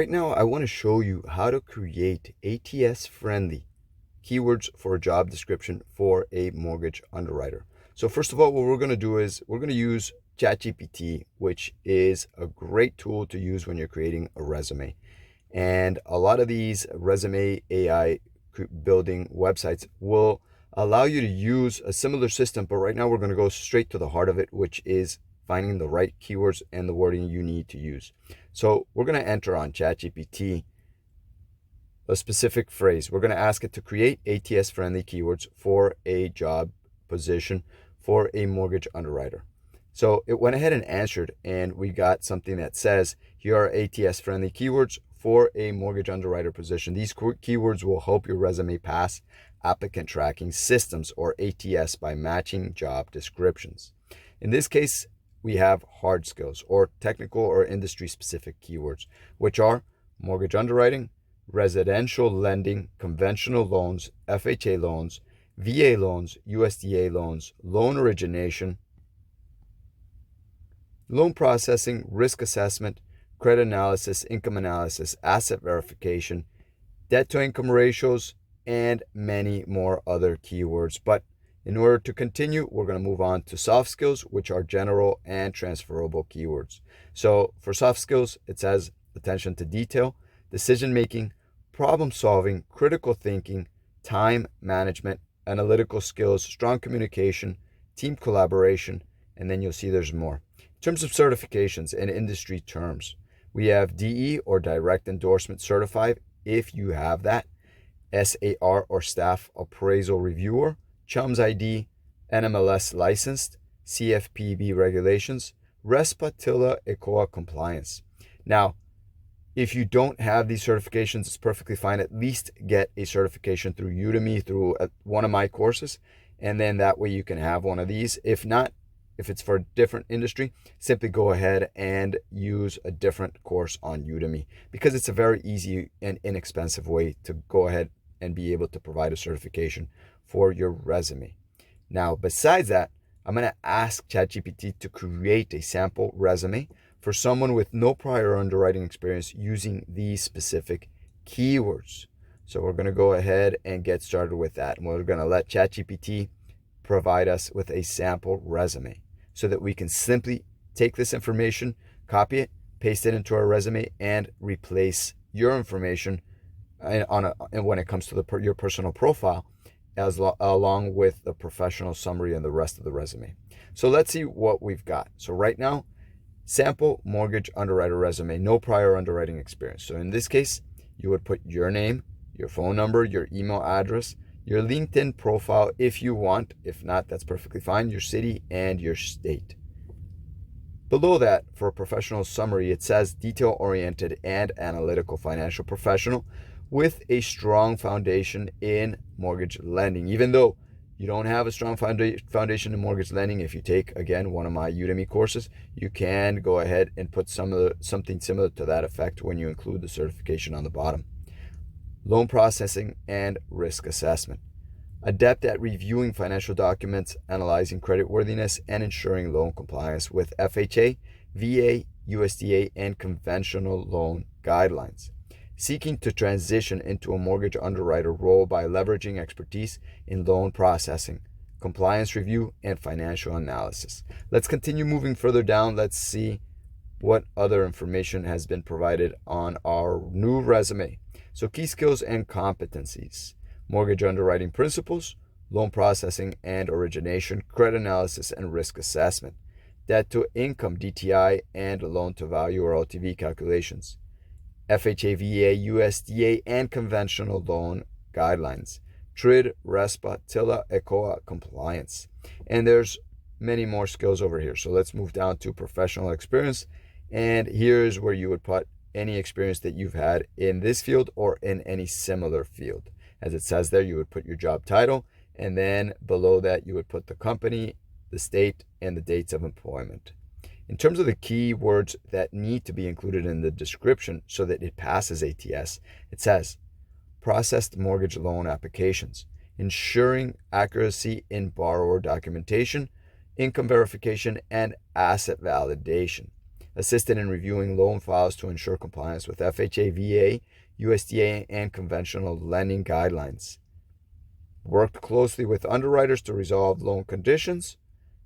Right now, I want to show you how to create ATS-friendly keywords for a job description for a mortgage underwriter. So first of all, what we're going to do is we're going to use ChatGPT, which is a great tool to use when you're creating a resume. And a lot of these resume AI building websites will allow you to use a similar system, but right now we're going to go straight to the heart of it, which is finding the right keywords and the wording you need to use. So we're going to enter on ChatGPT a specific phrase. We're going to ask it to create ATS-friendly keywords for a job position for a mortgage underwriter. So it went ahead and answered, and we got something that says, here are ATS-friendly keywords for a mortgage underwriter position. These keywords will help your resume pass Applicant Tracking Systems, or ATS, by matching job descriptions. In this case, we have hard skills, or technical or industry-specific keywords, which are mortgage underwriting, residential lending, conventional loans, FHA loans, VA loans, USDA loans, loan origination, loan processing, risk assessment, credit analysis, income analysis, asset verification, debt-to-income ratios, and many more other keywords. But in order to continue, we're going to move on to soft skills, which are general and transferable keywords. So for soft skills, it says attention to detail, decision-making, problem-solving, critical thinking, time management, analytical skills, strong communication, team collaboration, and then you'll see there's more. In terms of certifications and industry terms, we have DE, or Direct Endorsement Certified, if you have that, SAR, or Staff Appraisal Reviewer, CHUMS ID, NMLS licensed, CFPB regulations, RESPA, TILA, ECOA compliance. Now, if you don't have these certifications, it's perfectly fine. At least get a certification through Udemy, through one of my courses, and then that way you can have one of these. If not, if it's for a different industry, simply go ahead and use a different course on Udemy, because it's a very easy and inexpensive way to go ahead and be able to provide a certification for your resume. Now, besides that, I'm going to ask ChatGPT to create a sample resume for someone with no prior underwriting experience using these specific keywords. So we're going to go ahead and get started with that. And we're going to let ChatGPT provide us with a sample resume so that we can simply take this information, copy it, paste it into our resume, and replace your information and when it comes to your personal profile, along with the professional summary and the rest of the resume. So let's see what we've got. So right now, sample mortgage underwriter resume, no prior underwriting experience. So in this case, you would put your name, your phone number, your email address, your LinkedIn profile if you want. If not, that's perfectly fine. Your city and your state. Below that, for a professional summary, it says detail-oriented and analytical financial professional with a strong foundation in mortgage lending. Even though you don't have a strong foundation in mortgage lending, if you take, again, one of my Udemy courses, you can go ahead and put something similar to that effect when you include the certification on the bottom. Loan processing and risk assessment. Adept at reviewing financial documents, analyzing creditworthiness, and ensuring loan compliance with FHA, VA, USDA, and conventional loan guidelines. Seeking to transition into a mortgage underwriter role by leveraging expertise in loan processing, compliance review, and financial analysis. Let's continue moving further down. Let's see what other information has been provided on our new resume. So key skills and competencies: mortgage underwriting principles, loan processing and origination, credit analysis and risk assessment, debt to income, DTI, and loan to value, or LTV calculations, FHA, VA, USDA, and conventional loan guidelines, TRID, RESPA, TILA, ECOA compliance. And there's many more skills over here. So let's move down to professional experience. And here's where you would put any experience that you've had in this field or in any similar field. As it says there, you would put your job title, and then below that, you would put the company, the state, and the dates of employment. In terms of the keywords that need to be included in the description so that it passes ATS, it says processed mortgage loan applications, ensuring accuracy in borrower documentation, income verification, and asset validation. assisted in reviewing loan files to ensure compliance with FHA, VA, USDA, and conventional lending guidelines. Worked closely with underwriters to resolve loan conditions,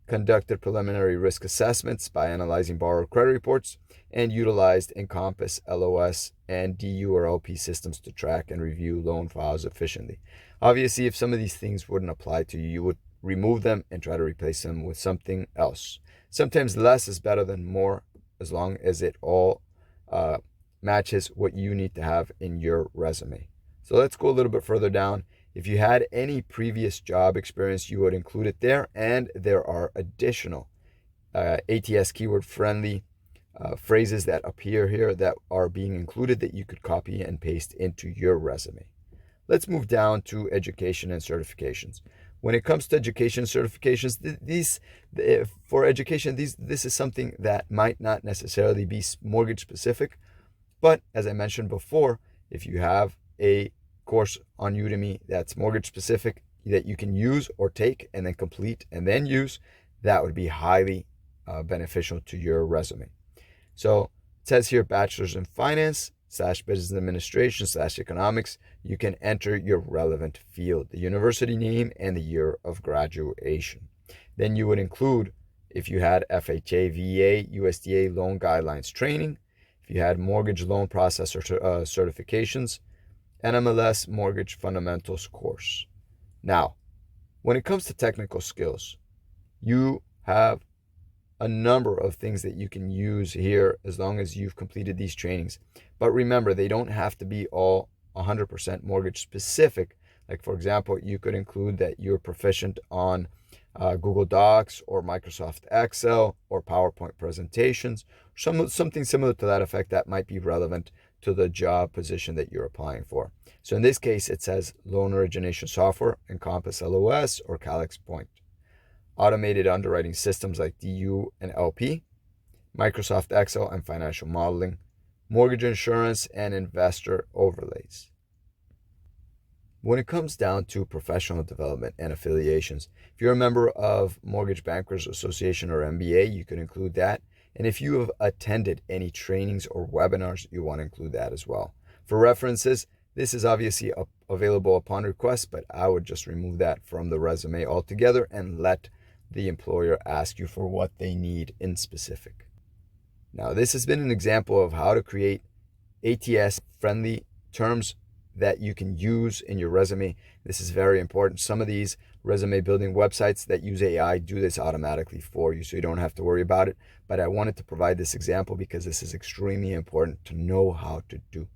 conducted preliminary risk assessments by analyzing borrower credit reports, and utilized Encompass, LOS, and DU or LP systems to track and review loan files efficiently. Obviously, if some of these things wouldn't apply to you, you would remove them and try to replace them with something else. Sometimes less is better than more, as long as it all matches what you need to have in your resume. So let's go a little bit further down. If you had any previous job experience, you would include it there, and there are additional ATS keyword friendly phrases that appear here that are being included that you could copy and paste into your resume. Let's move down to education and certifications. When it comes to education certifications, for education, this is something that might not necessarily be mortgage specific, but as I mentioned before, if you have a course on Udemy that's mortgage specific that you can use or take and then complete and then use, that would be highly beneficial to your resume. So it says here bachelor's in finance / business administration / economics. You can enter your relevant field, the university name, and the year of graduation. Then you would include if you had FHA, VA, USDA loan guidelines training, if you had mortgage loan processor certifications, NMLS mortgage fundamentals course. Now, when it comes to technical skills, you have a number of things that you can use here as long as you've completed these trainings. But remember, they don't have to be all 100% mortgage specific. Like, for example, you could include that you're proficient on Google Docs or Microsoft Excel or PowerPoint presentations, something similar to that effect that might be relevant to the job position that you're applying for. So in this case, it says loan origination software, Encompass, LOS, or Calyx Point. Automated underwriting systems like DU and LP, Microsoft Excel and financial modeling, mortgage insurance, and investor overlays. When it comes down to professional development and affiliations, if you're a member of Mortgage Bankers Association or MBA, you could include that. And if you have attended any trainings or webinars, you want to include that as well. For references, this is obviously available upon request, but I would just remove that from the resume altogether and let the employer ask you for what they need in specific. Now, this has been an example of how to create ATS-friendly terms that you can use in your resume. This is very important. Some of these resume building websites that use AI do this automatically for you, so you don't have to worry about it. But I wanted to provide this example because this is extremely important to know how to do.